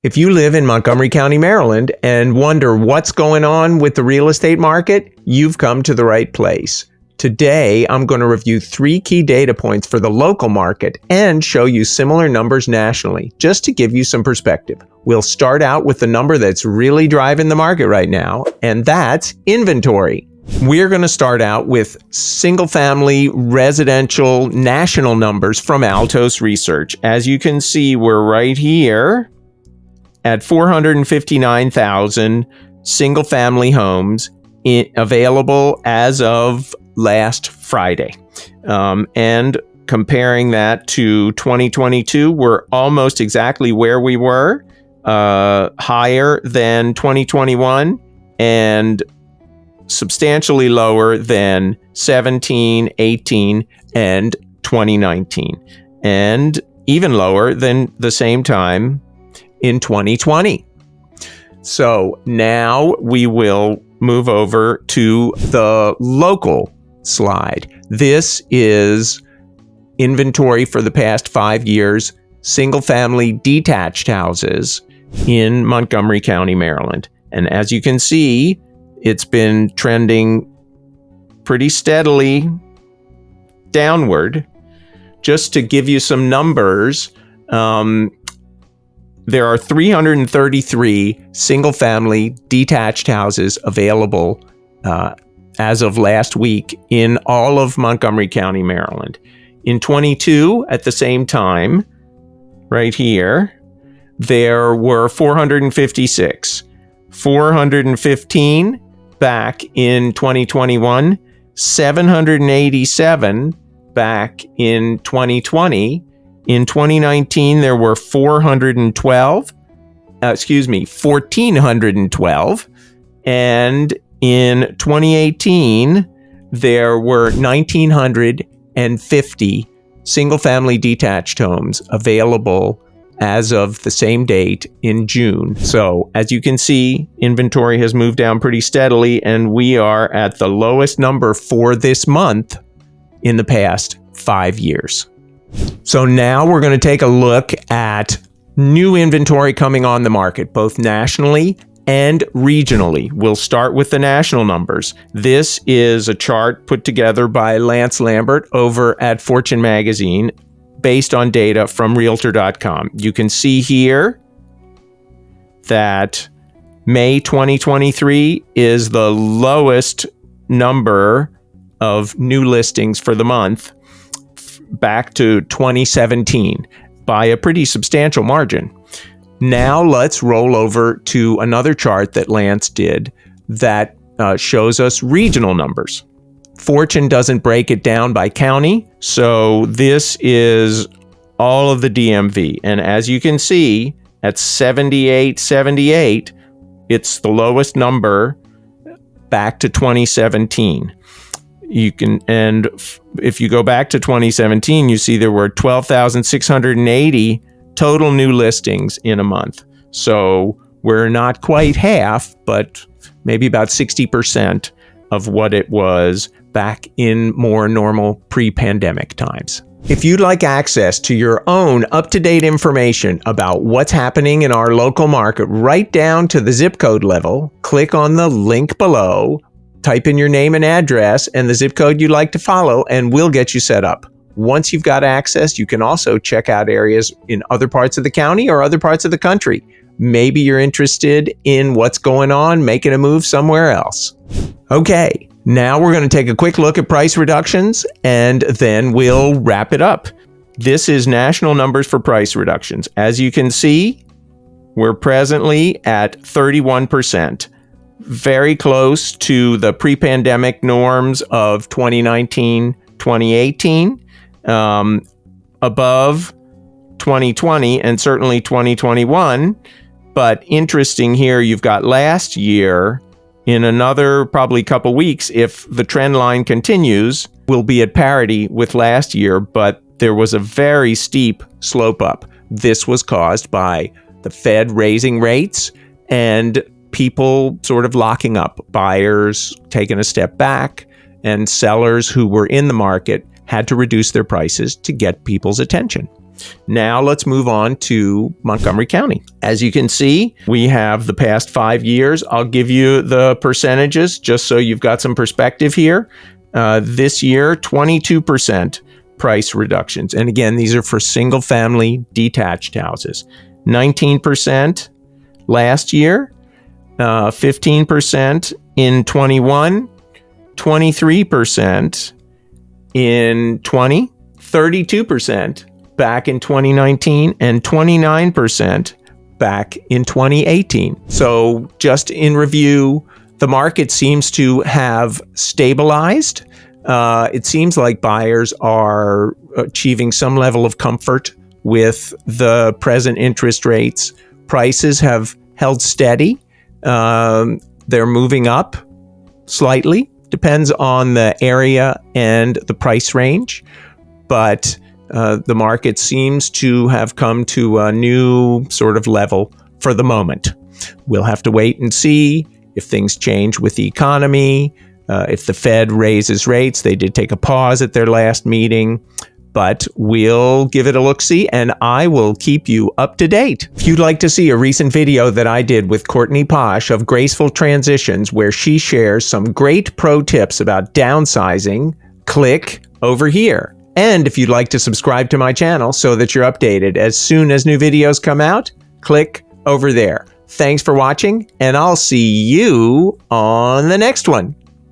If you live in Montgomery County, Maryland, and wonder what's going on with the real estate market, you've come to the right place. Today, I'm going to review 3 key data points for the local market and show you similar numbers nationally, just to give you some perspective. We'll start out with the number that's really driving the market right now, and that's inventory. We're going to start out with single-family residential national numbers from Altos Research. As you can see, we're right here at 459,000 single-family homes available as of last Friday. And comparing that to 2022, we're almost exactly where we were, higher than 2021 and substantially lower than 17, 18, and 2019, and even lower than the same time in 2020. So now we will move over to the local slide. This is inventory for the past 5 years, single-family detached houses in Montgomery County, Maryland. And as you can see, it's been trending pretty steadily downward. Just to give you some numbers, there are 333 single-family detached houses available as of last week in all of Montgomery County, Maryland. In 22, at the same time, right here, there were 456. 415 back in 2021, 787 back in 2020. In 2019, there were 1,412, and in 2018, there were 1,950 single-family detached homes available as of the same date in June. So, as you can see, inventory has moved down pretty steadily, and we are at the lowest number for this month in the past 5 years. So now we're going to take a look at new inventory coming on the market, both nationally and regionally. We'll start with the national numbers. This is a chart put together by Lance Lambert over at Fortune Magazine based on data from Realtor.com. You can see here that May 2023 is the lowest number of new listings for the month back to 2017 by a pretty substantial margin. Now let's roll over to another chart that Lance did that shows us regional numbers. Fortune doesn't break it down by county, so this is all of the DMV. And as you can see, at 7878, it's the lowest number back to 2017. If you go back to 2017, you see there were 12,680 total new listings in a month. So we're not quite half, but maybe about 60% of what it was back in more normal pre-pandemic times. If you'd like access to your own up-to-date information about what's happening in our local market right down to the zip code level, click on the link below, type in your name and address and the zip code you'd like to follow, and we'll get you set up. Once you've got access, you can also check out areas in other parts of the county or other parts of the country. Maybe you're interested in what's going on, making a move somewhere else. Okay, now we're going to take a quick look at price reductions, and then we'll wrap it up. This is national numbers for price reductions. As you can see, we're presently at 31%. Very close to the pre-pandemic norms of 2019, 2018, above 2020 and certainly 2021. But interesting here, you've got last year. In another probably couple weeks, if the trend line continues, we'll be at parity with last year, but there was a very steep slope up. This was caused by the Fed raising rates and people sort of locking up, buyers taking a step back, and sellers who were in the market had to reduce their prices to get people's attention. Now let's move on to Montgomery County. As you can see, we have the past 5 years. I'll give you the percentages just so you've got some perspective here. This year, 22% price reductions. And again, these are for single family detached houses. 19% last year, 15% in 21, 23% in 20, 32% back in 2019, and 29% back in 2018. So just in review, the market seems to have stabilized. It seems like buyers are achieving some level of comfort with the present interest rates. Prices have held steady. They're moving up slightly, depends on the area and the price range, but the market seems to have come to a new sort of level for the moment. We'll have to wait and see if things change with the economy, if the Fed raises rates. They did take a pause at their last meeting, but we'll give it a look-see, and I will keep you up to date. If you'd like to see a recent video that I did with Courtney Posh of Graceful Transitions, where she shares some great pro tips about downsizing, click over here. And if you'd like to subscribe to my channel so that you're updated as soon as new videos come out, click over there. Thanks for watching, and I'll see you on the next one.